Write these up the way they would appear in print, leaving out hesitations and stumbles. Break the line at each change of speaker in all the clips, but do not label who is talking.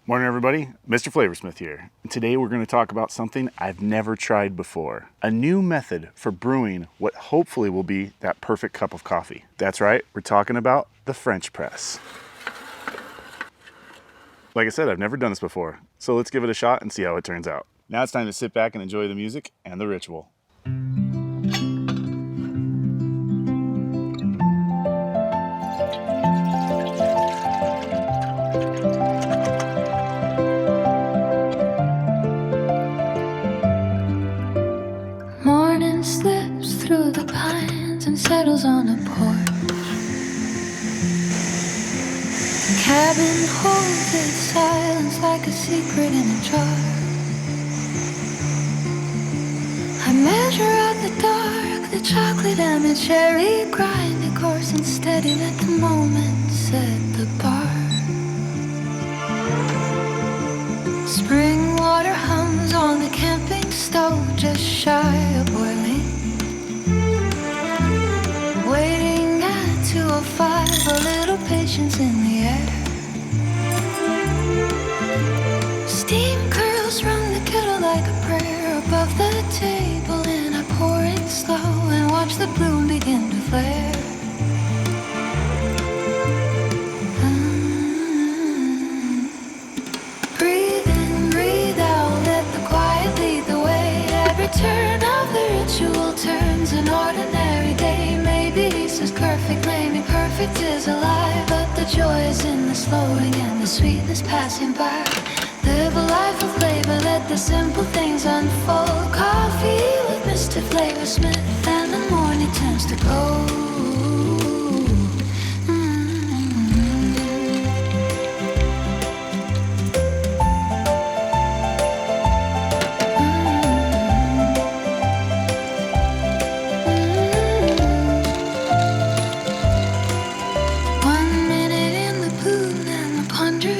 Morning everybody, MrFlavorsmith here. And today we're going to talk about something I've never tried before. A new method for brewing what hopefully will be that perfect cup of coffee. That's right, we're talking about the French press. Like I said, I've never done this before, so let's give it a shot and see how it turns out. Now it's time to sit back and enjoy the music and the ritual.
Morning slips through the pines and settles on a porch. The cabin holds its silence like a secret in a jar. I measure out the dark, the chocolate and the cherry grind, the coarse and steady, let the moment set the bar. Spring water hums on the camping stove, just shy of boiling. Waiting at 2:05, a little patience in the air. Steam curls from the kettle like a prayer above the table, and I pour it slow and watch the bloom begin to flare. Turn of the ritual turns an ordinary day. Maybe this is perfect, maybe perfect is a lie, but the joy is in the slowing and the sweetness passing by. Live a life of flavor, let the simple things unfold. Coffee with MrFlavorsmith, and the morning turns to gold.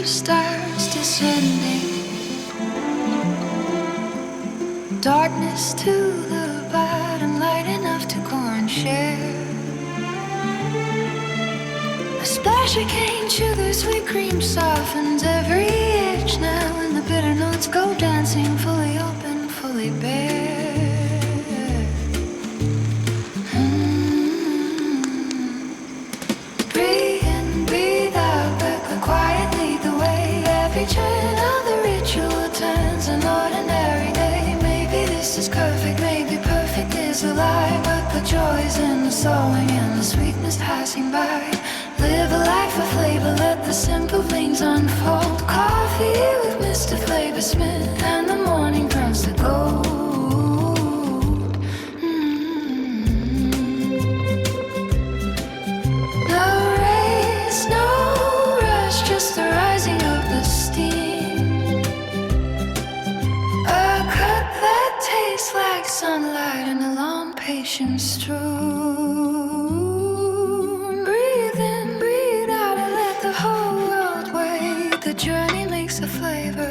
Stars descending, darkness to the bottom, light enough to pour and share. A splash of cane sugar, sweet cream softens every edge now, and the bitter notes go dancing, fully open, fully bare. Breathe in, breathe out, let the quiet lead the way. Every turn of the ritual turns an ordinary day. Maybe this is perfect, maybe perfect is a lie, but the joy is in the sowing and the sweetness passing by. Live a life of flavor, let the simple things unfold. Coffee with MrFlavorsmith, and the morning turns to gold. No race, no rush, just the rising of the steam. A cup that tastes like sunlight and a long patient strewn. Breathe in, breathe out, and let the whole world wait. The journey makes a flavor,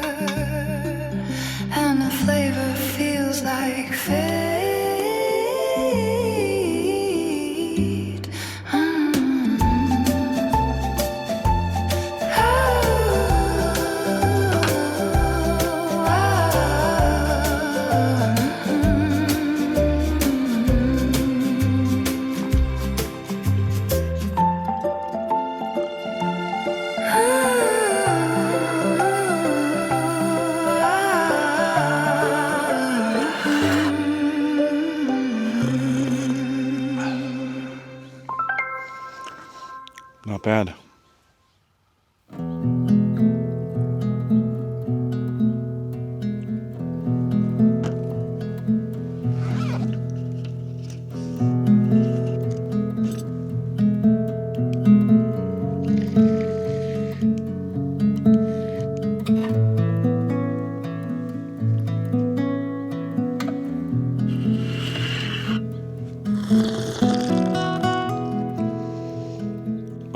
and the flavor feels like fate.
Not bad.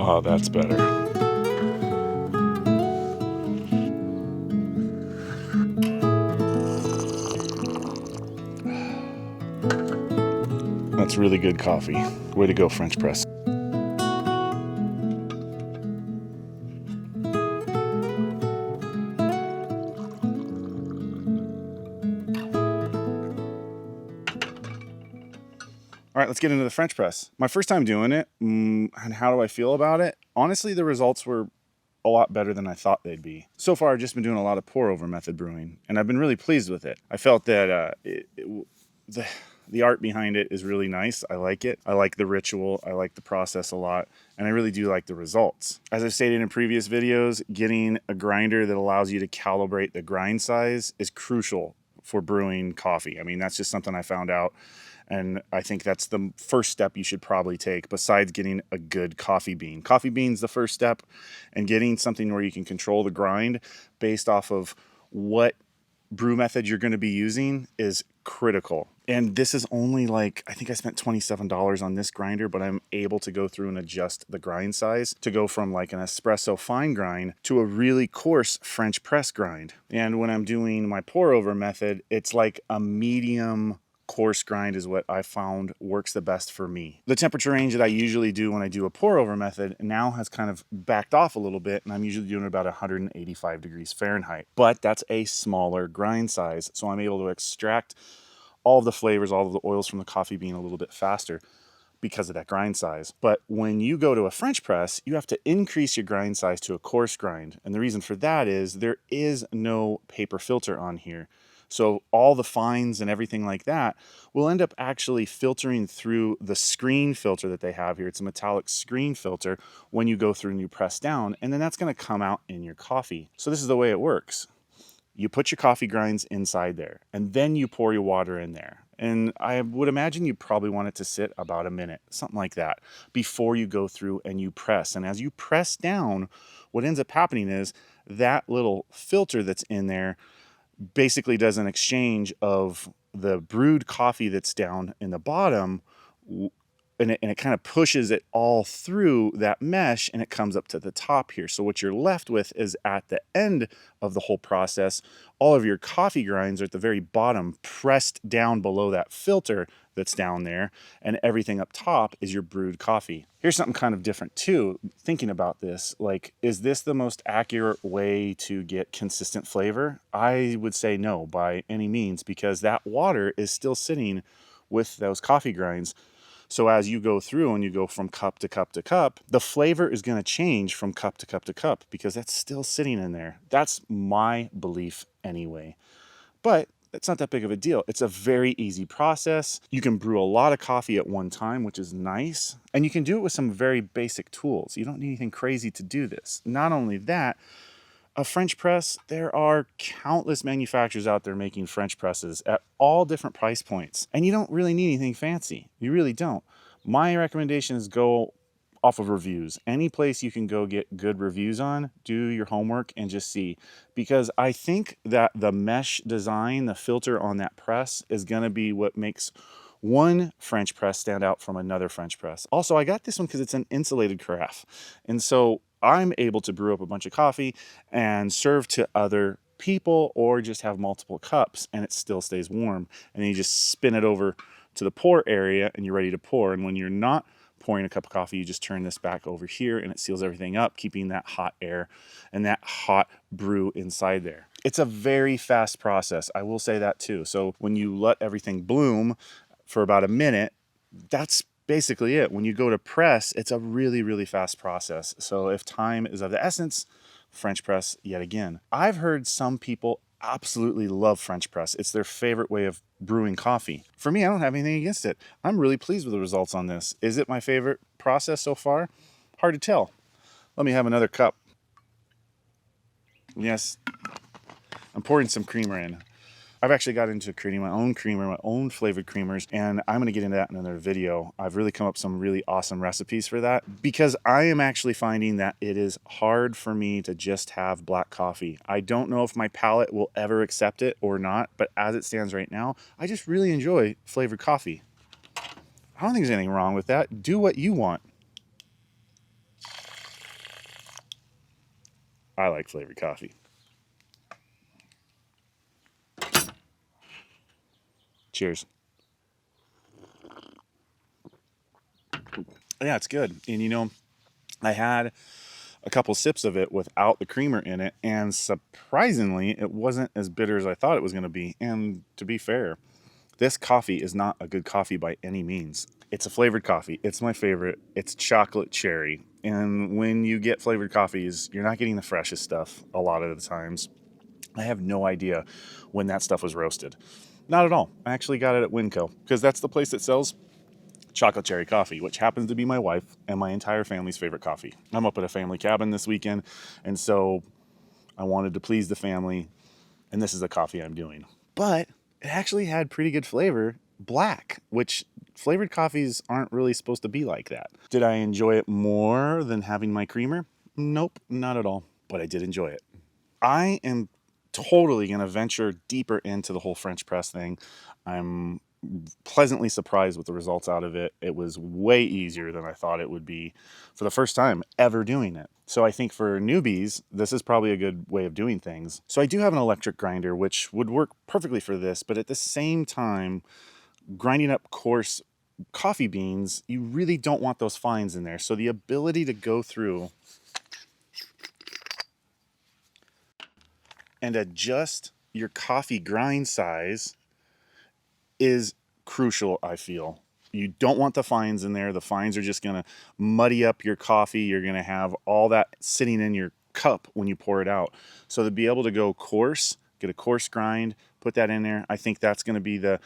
Oh, that's better. That's really good coffee. Way to go, French press. All right, let's get into the French press. My first time doing it, and how do I feel about it? Honestly, the results were a lot better than I thought they'd be. So far, I've just been doing a lot of pour over method brewing, and I've been really pleased with it. I felt that the art behind it is really nice. I like it. I like the ritual. I like the process a lot, and I really do like the results. As I've stated in previous videos, getting a grinder that allows you to calibrate the grind size is crucial for brewing coffee. I mean, that's just something I found out. And I think that's the first step you should probably take besides getting a good coffee bean. Coffee bean's the first step, and getting something where you can control the grind based off of what brew method you're going to be using is critical. And this is only like, I think I spent $27 on this grinder, but I'm able to go through and adjust the grind size to go from like an espresso fine grind to a really coarse French press grind. And when I'm doing my pour over method, it's like a medium coarse grind is what I found works the best for me. The temperature range that I usually do when I do a pour over method now has kind of backed off a little bit, and I'm usually doing about 185 degrees Fahrenheit, but that's a smaller grind size, so I'm able to extract all of the flavors, all of the oils from the coffee bean a little bit faster because of that grind size. But when you go to a French press, you have to increase your grind size to a coarse grind, and the reason for that is there is no paper filter on here. So all the fines and everything like that will end up actually filtering through the screen filter that they have here. It's a metallic screen filter when you go through and you press down, and then that's going to come out in your coffee. So this is the way it works. You put your coffee grinds inside there, and then you pour your water in there. And I would imagine you probably want it to sit about a minute, something like that, before you go through and you press. And as you press down, what ends up happening is that little filter that's in there basically does an exchange of the brewed coffee that's down in the bottom, and it kind of pushes it all through that mesh, and it comes up to the top here. So what you're left with is at the end of the whole process, all of your coffee grinds are at the very bottom, pressed down below that filter that's down there, and everything up top is your brewed coffee. Here's something kind of different too, thinking about this, like, is this the most accurate way to get consistent flavor? I would say no by any means, because that water is still sitting with those coffee grinds. So as you go through and you go from cup to cup to cup, the flavor is going to change from cup to cup to cup because that's still sitting in there. That's my belief anyway. But it's not that big of a deal. It's a very easy process. You can brew a lot of coffee at one time, which is nice. And you can do it with some very basic tools. You don't need anything crazy to do this. Not only that, a French press, there are countless manufacturers out there making French presses at all different price points. And you don't really need anything fancy. You really don't. My recommendation is go off of reviews. Any place you can go get good reviews on, do your homework and just see. Because I think that the mesh design, the filter on that press is going to be what makes one French press stand out from another French press. Also, I got this one because it's an insulated carafe. And so I'm able to brew up a bunch of coffee and serve to other people, or just have multiple cups and it still stays warm. And then you just spin it over to the pour area and you're ready to pour. And when you're not pouring a cup of coffee, you just turn this back over here and it seals everything up, keeping that hot air and that hot brew inside there. It's a very fast process. I will say that too. So when you let everything bloom for about a minute, that's basically it. When you go to press, it's a really, really fast process. So if time is of the essence, French press yet again. I've heard some people absolutely love French press. It's their favorite way of brewing coffee. For me, I don't have anything against it. I'm really pleased with the results on this. Is it my favorite process so far? Hard to tell. Let me have another cup. Yes, I'm pouring some creamer in. I've actually got into creating my own creamer, my own flavored creamers, and I'm going to get into that in another video. I've really come up with some really awesome recipes for that because I am actually finding that it is hard for me to just have black coffee. I don't know if my palate will ever accept it or not, but as it stands right now, I just really enjoy flavored coffee. I don't think there's anything wrong with that. Do what you want. I like flavored coffee. Cheers. Yeah, it's good. And you know, I had a couple sips of it without the creamer in it, and surprisingly, it wasn't as bitter as I thought it was going to be. And to be fair, this coffee is not a good coffee by any means. It's a flavored coffee. It's my favorite. It's chocolate cherry. And when you get flavored coffees, you're not getting the freshest stuff a lot of the times. I have no idea when that stuff was roasted. Not at all. I actually got it at Winco because that's the place that sells chocolate cherry coffee, which happens to be my wife and my entire family's favorite coffee. I'm up at a family cabin this weekend, and so I wanted to please the family, and this is the coffee I'm doing. But it actually had pretty good flavor, black, which flavored coffees aren't really supposed to be like that. Did I enjoy it more than having my creamer? Nope, not at all, but I did enjoy it. I am totally going to venture deeper into the whole French press thing. I'm pleasantly surprised with the results out of it. It was way easier than I thought it would be for the first time ever doing it. So I think for newbies, this is probably a good way of doing things. So I do have an electric grinder, which would work perfectly for this, but at the same time, grinding up coarse coffee beans, you really don't want those fines in there. So the ability to go through and adjust your coffee grind size is crucial, I feel. You don't want the fines in there. The fines are just going to muddy up your coffee. You're going to have all that sitting in your cup when you pour it out. So to be able to go coarse, get a coarse grind, put that in there, I think that's going to be the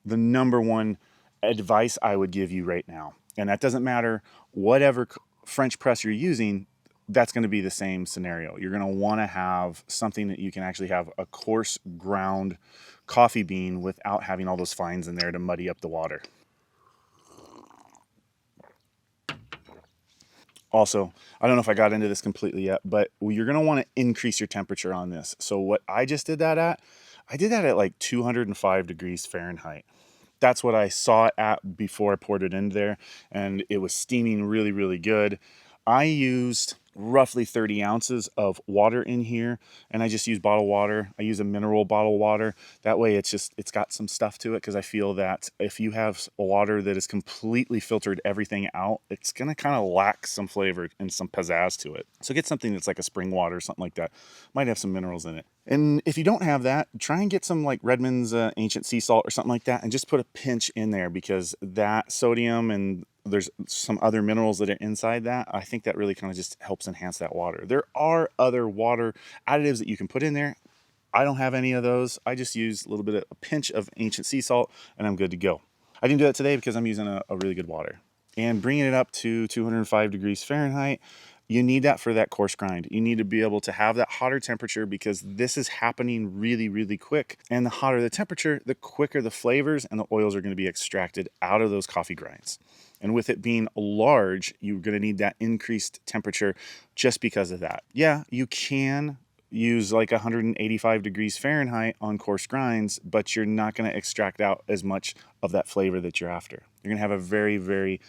number one advice I would give you right now. And that doesn't matter whatever French press you're using, that's going to be the same scenario. You're going to want to have something that you can actually have a coarse ground coffee bean without having all those fines in there to muddy up the water. Also, I don't know if I got into this completely yet, but you're going to want to increase your temperature on this. So what I just did that at, I did that at like 205 degrees Fahrenheit. That's what I saw it at before I poured it in there, and it was steaming really, really good. I used roughly 30 ounces of water in here, and I just use bottled water. I use a mineral bottled water. That way it's got some stuff to it, because I feel that if you have water that is completely filtered everything out, it's gonna kind of lack some flavor and some pizzazz to it. So get something that's like a spring water or something like that. Might have some minerals in it. And if you don't have that, try and get some like Redmond's ancient sea salt or something like that, and just put a pinch in there, because that sodium and there's some other minerals that are inside that. I think that really kind of just helps enhance that water. There are other water additives that you can put in there. I don't have any of those. I just use a little bit of a pinch of ancient sea salt, and I'm good to go. I didn't do that today because I'm using a really good water. And bringing it up to 205 degrees Fahrenheit, you need that for that coarse grind. You need to be able to have that hotter temperature, because this is happening really, really quick. And the hotter the temperature, the quicker the flavors and the oils are going to be extracted out of those coffee grinds. And with it being large, you're going to need that increased temperature just because of that. Yeah, you can use like 185 degrees Fahrenheit on coarse grinds, but you're not going to extract out as much of that flavor that you're after. You're going to have a very, very,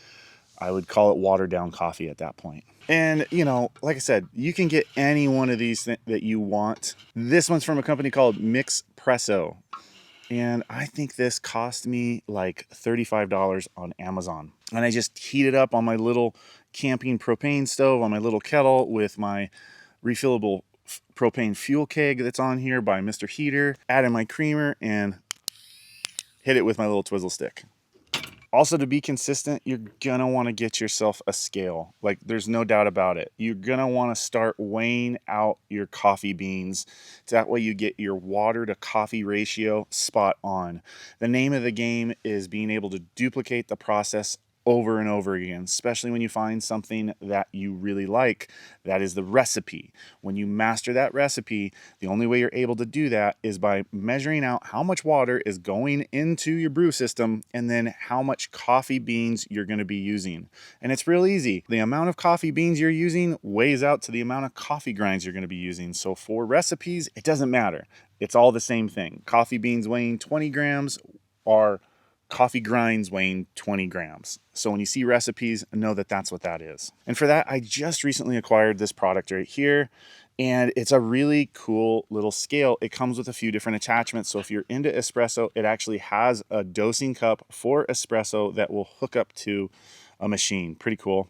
I would call it watered down coffee at that point. And, you know, like I said, you can get any one of these that you want. This one's from a company called MrFlavorsmith. And I think this cost me like $35 on Amazon. And I just heat it up on my little camping propane stove, on my little kettle, with my refillable propane fuel keg that's on here by Mr. Heater. Add in my creamer and hit it with my little twizzle stick. Also, to be consistent, you're gonna want to get yourself a scale. Like, there's no doubt about it. You're gonna want to start weighing out your coffee beans. That way you get your water to coffee ratio spot on. The name of the game is being able to duplicate the process over and over again, especially when you find something that you really like. That is the recipe. When you master that recipe, the only way you're able to do that is by measuring out how much water is going into your brew system, and then how much coffee beans you're going to be using. And it's real easy. The amount of coffee beans you're using weighs out to the amount of coffee grinds you're going to be using. So for recipes, it doesn't matter. It's all the same thing. Coffee beans weighing 20 grams are coffee grinds weighing 20 grams. So when you see recipes, know that that's what that is. And for that, I just recently acquired this product right here, and it's a really cool little scale. It comes with a few different attachments. So if you're into espresso, it actually has a dosing cup for espresso that will hook up to a machine. Pretty cool.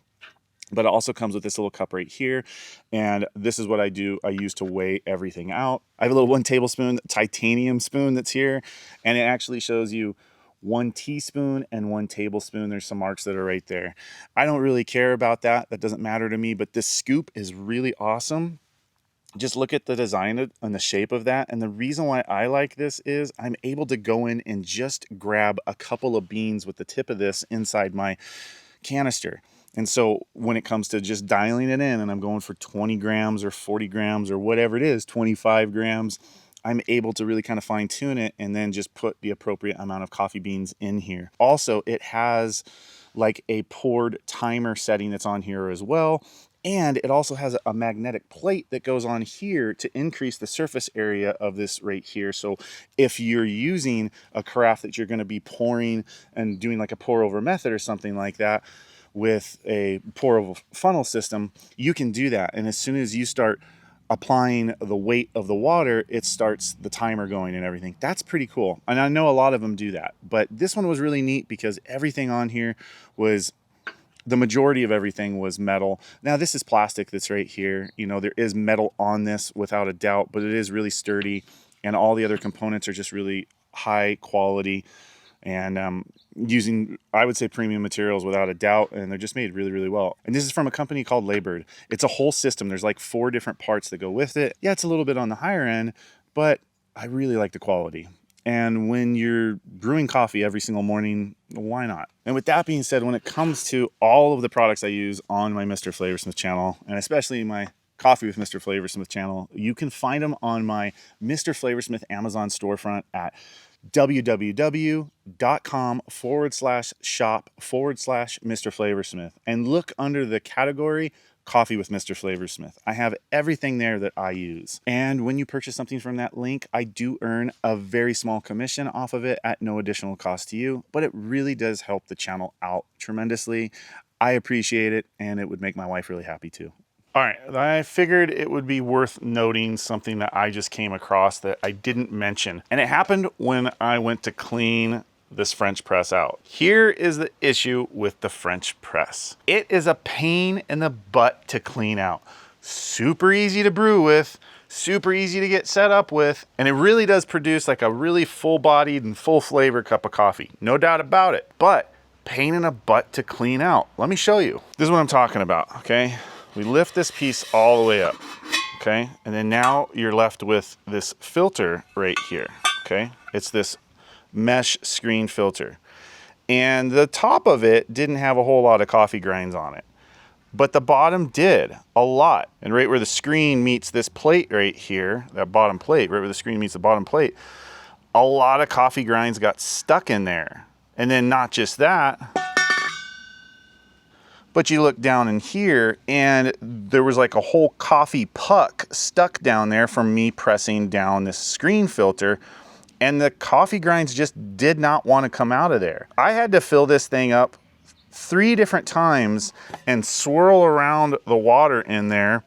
But it also comes with this little cup right here. And this is what I do. I use to weigh everything out. I have a little 1 tablespoon titanium spoon that's here, and it actually shows you 1 teaspoon and 1 tablespoon. There's some marks that are right there. I don't really care about that. That doesn't matter to me, but this scoop is really awesome. Just look at the design and the shape of that. And the reason why I like this is I'm able to go in and just grab a couple of beans with the tip of this inside my canister. And so when it comes to just dialing it in and I'm going for 20 grams or 40 grams or whatever it is, 25 grams, I'm able to really kind of fine tune it and then just put the appropriate amount of coffee beans in here. Also, it has like a poured timer setting that's on here as well. And it also has a magnetic plate that goes on here to increase the surface area of this right here. So if you're using a carafe that you're going to be pouring and doing like a pour over method or something like that with a pour over funnel system, you can do that. And as soon as you start applying the weight of the water, it starts the timer going and everything. That's pretty cool. And I know a lot of them do that, but this one was really neat because everything on here was, the majority of everything was metal. Now this is plastic that's right here. You know, there is metal on this without a doubt, but it is really sturdy and all the other components are just really high quality and using, I would say, premium materials without a doubt, and they're just made really, really well. And this is from a company called Labored. It's a whole system. There's like 4 different parts that go with it. Yeah, it's a little bit on the higher end, but I really like the quality. And when you're brewing coffee every single morning, why not? And with that being said, when it comes to all of the products I use on my Mr. Flavorsmith channel, and especially my Coffee with Mr. Flavorsmith channel, you can find them on my Mr. Flavorsmith Amazon storefront at www.com/shop/Mr. Flavorsmith and look under the category Coffee with Mr. Flavorsmith. I have everything there that I use. And when you purchase something from that link, I do earn a very small commission off of it at no additional cost to you, but it really does help the channel out tremendously. I appreciate it, and it would make my wife really happy too. All right, I figured it would be worth noting something that I just came across that I didn't mention. And it happened when I went to clean this French press out. Here is the issue with the French press. It is a pain in the butt to clean out. Super easy to brew with, super easy to get set up with, and it really does produce like a really full-bodied and full flavor cup of coffee. No doubt about it, but pain in the butt to clean out. Let me show you. This is what I'm talking about, okay? We lift this piece all the way up, okay? And then now you're left with this filter right here, okay? It's this mesh screen filter. And the top of it didn't have a whole lot of coffee grinds on it, but the bottom did a lot. And right where the screen meets this plate right here, that bottom plate, right where the screen meets the bottom plate, a lot of coffee grinds got stuck in there. And then not just that, but you look down in here and there was like a whole coffee puck stuck down there from me pressing down this screen filter, and the coffee grinds just did not want to come out of there. I had to fill this thing up 3 different times and swirl around the water in there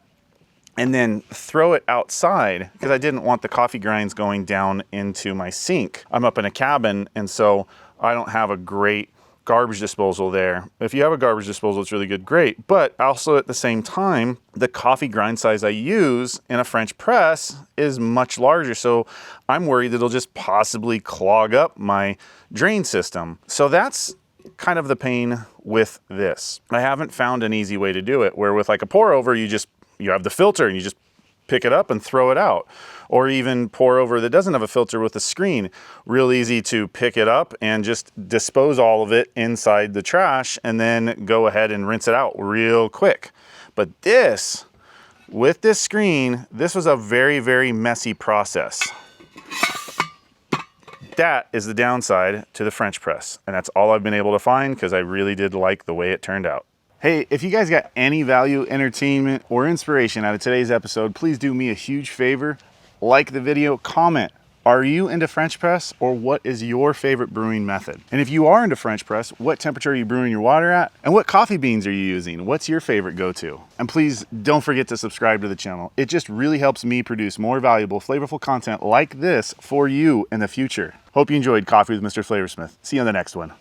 and then throw it outside because I didn't want the coffee grinds going down into my sink. I'm up in a cabin, and so I don't have a great garbage disposal there. If you have a garbage disposal, it's really good, great. But also at the same time, the coffee grind size I use in a French press is much larger. So I'm worried that it'll just possibly clog up my drain system. So that's kind of the pain with this. I haven't found an easy way to do it, where with like a pour over, you have the filter and you just pick it up and throw it out. Or even pour over that doesn't have a filter with a screen. Real easy to pick it up and just dispose all of it inside the trash and then go ahead and rinse it out real quick. But this, with this screen, this was a very, very messy process. That is the downside to the French press. And that's all I've been able to find because I really did like the way it turned out. Hey, if you guys got any value, entertainment, or inspiration out of today's episode, please do me a huge favor. Like the video, comment. Are you into French press, or what is your favorite brewing method? And if you are into French press, what temperature are you brewing your water at? And what coffee beans are you using? What's your favorite go-to? And please don't forget to subscribe to the channel. It just really helps me produce more valuable, flavorful content like this for you in the future. Hope you enjoyed Coffee with Mr. Flavorsmith. See you on the next one.